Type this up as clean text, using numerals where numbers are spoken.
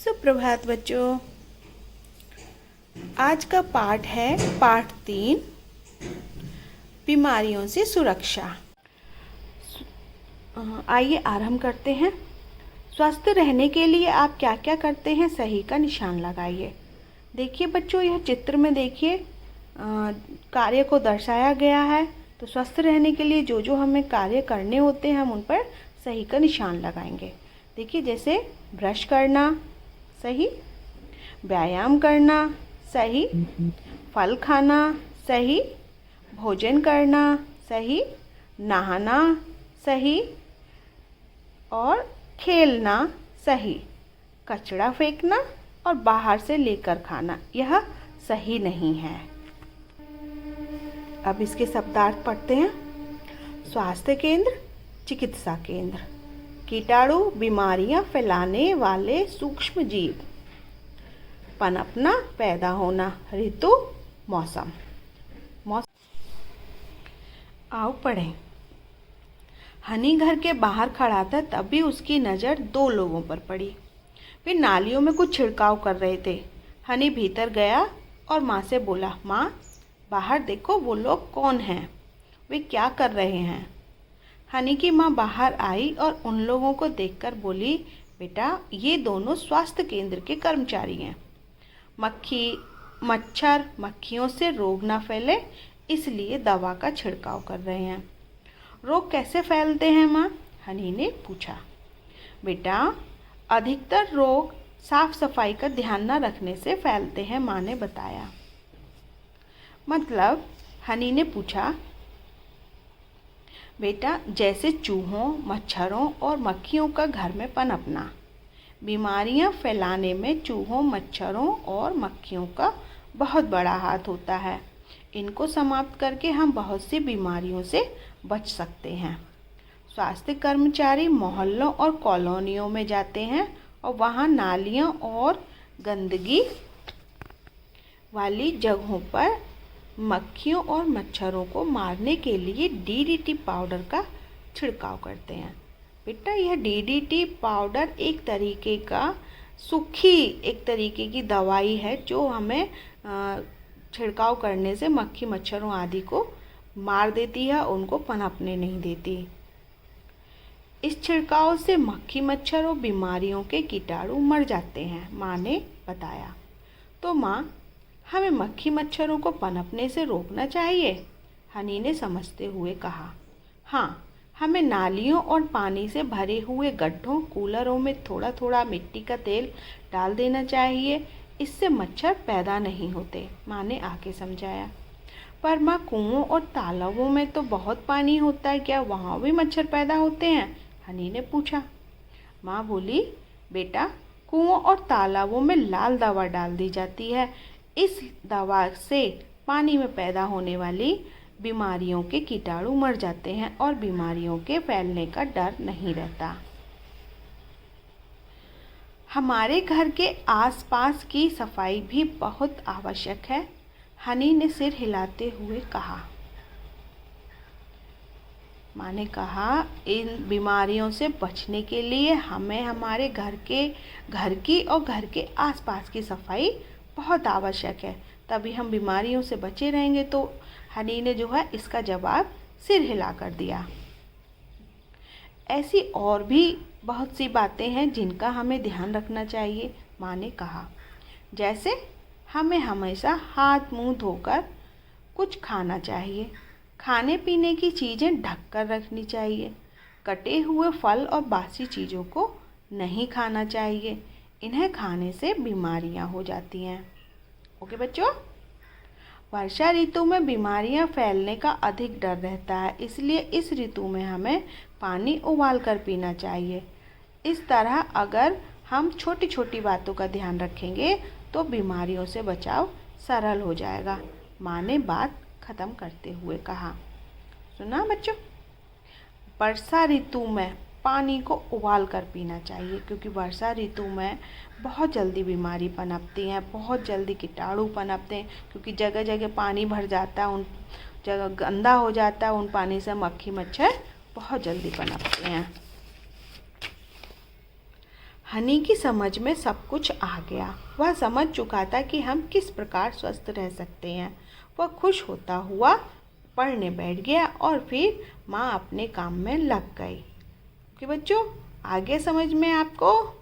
सुप्रभात बच्चों। आज का पाठ है पाठ 3, बीमारियों से सुरक्षा। आइए आरंभ करते हैं। स्वस्थ रहने के लिए आप क्या क्या करते हैं, सही का निशान लगाइए। देखिए बच्चों, यह चित्र में देखिए कार्य को दर्शाया गया है। तो स्वस्थ रहने के लिए जो जो हमें कार्य करने होते हैं हम उन पर सही का निशान लगाएंगे। देखिए, जैसे ब्रश करना सही, व्यायाम करना सही, फल खाना सही, भोजन करना सही, नहाना सही और खेलना सही, कचरा फेंकना और बाहर से लेकर खाना यह सही नहीं है। अब इसके शब्दार्थ पढ़ते हैं। स्वास्थ्य केंद्र, चिकित्सा केंद्र, कीटाणु बीमारियां फैलाने वाले सूक्ष्म जीव, पनपना पैदा होना, ऋतु मौसम। आओ पढ़ें। हनी घर के बाहर खड़ा था, तभी उसकी नज़र 2 लोगों पर पड़ी। वे नालियों में कुछ छिड़काव कर रहे थे। हनी भीतर गया और माँ से बोला, माँ बाहर देखो, वो लोग कौन हैं, वे क्या कर रहे हैं। हनी की माँ बाहर आई और उन लोगों को देखकर बोली, बेटा ये दोनों स्वास्थ्य केंद्र के कर्मचारी हैं। मच्छर मक्खियों से रोग ना फैले इसलिए दवा का छिड़काव कर रहे हैं। रोग कैसे फैलते हैं माँ, हनी ने पूछा। बेटा अधिकतर रोग साफ सफाई का ध्यान न रखने से फैलते हैं, माँ ने बताया। मतलब, हनी ने पूछा। बेटा जैसे चूहों, मच्छरों और मक्खियों का घर में पनपना। बीमारियां फैलाने में चूहों, मच्छरों और मक्खियों का बहुत बड़ा हाथ होता है। इनको समाप्त करके हम बहुत सी बीमारियों से बच सकते हैं। स्वास्थ्य कर्मचारी मोहल्लों और कॉलोनियों में जाते हैं और वहाँ नालियों और गंदगी वाली जगहों पर मक्खियों और मच्छरों को मारने के लिए डीडीटी पाउडर का छिड़काव करते हैं। बेटा यह डीडीटी पाउडर एक तरीके की दवाई है जो हमें छिड़काव करने से मक्खी मच्छरों आदि को मार देती है, उनको पनपने नहीं देती। इस छिड़काव से मक्खी मच्छर और बीमारियों के कीटाणु मर जाते हैं, माँ ने बताया। तो माँ हमें मक्खी मच्छरों को पनपने से रोकना चाहिए, हनी ने समझते हुए कहा। हाँ, हमें नालियों और पानी से भरे हुए गड्ढों, कूलरों में थोड़ा थोड़ा मिट्टी का तेल डाल देना चाहिए, इससे मच्छर पैदा नहीं होते, माँ ने आगे समझाया। पर माँ कुओं और तालाबों में तो बहुत पानी होता है, क्या वहाँ भी मच्छर पैदा होते हैं, हनी ने पूछा। माँ बोली, बेटा कुओं और तालाबों में लाल दवा डाल दी जाती है। इस दवा से पानी में पैदा होने वाली बीमारियों के कीटाणु मर जाते हैं और बीमारियों के फैलने का डर नहीं रहता। हमारे घर के आसपास की सफाई भी बहुत आवश्यक है, हनी ने सिर हिलाते हुए कहा। माँ ने कहा, इन बीमारियों से बचने के लिए हमें हमारे घर की और घर के आसपास की सफाई बहुत आवश्यक है, तभी हम बीमारियों से बचे रहेंगे। तो हनी ने जो है इसका जवाब सिर हिला कर दिया। ऐसी और भी बहुत सी बातें हैं जिनका हमें ध्यान रखना चाहिए, माँ ने कहा। जैसे हमें हमेशा हाथ मुंह धोकर कुछ खाना चाहिए, खाने पीने की चीज़ें ढक कर रखनी चाहिए, कटे हुए फल और बासी चीज़ों को नहीं खाना चाहिए, इन्हें खाने से बीमारियां हो जाती हैं। ओके बच्चों, वर्षा ऋतु में बीमारियां फैलने का अधिक डर रहता है, इसलिए इस ऋतु में हमें पानी उबाल कर पीना चाहिए। इस तरह अगर हम छोटी छोटी बातों का ध्यान रखेंगे तो बीमारियों से बचाव सरल हो जाएगा, माँ ने बात ख़त्म करते हुए कहा। सुना बच्चों, वर्षा ऋतु में पानी को उबाल कर पीना चाहिए, क्योंकि वर्षा ऋतु में बहुत जल्दी बीमारी पनपती हैं, बहुत जल्दी कीटाणु पनपते हैं, क्योंकि जगह जगह पानी भर जाता है, उन जगह गंदा हो जाता है, उन पानी से मक्खी मच्छर बहुत जल्दी पनपते हैं। हनी की समझ में सब कुछ आ गया। वह समझ चुका था कि हम किस प्रकार स्वस्थ रह सकते हैं। वह खुश होता हुआ पढ़ने बैठ गया और फिर माँ अपने काम में लग गई। कि बच्चों, आगे समझ में आपको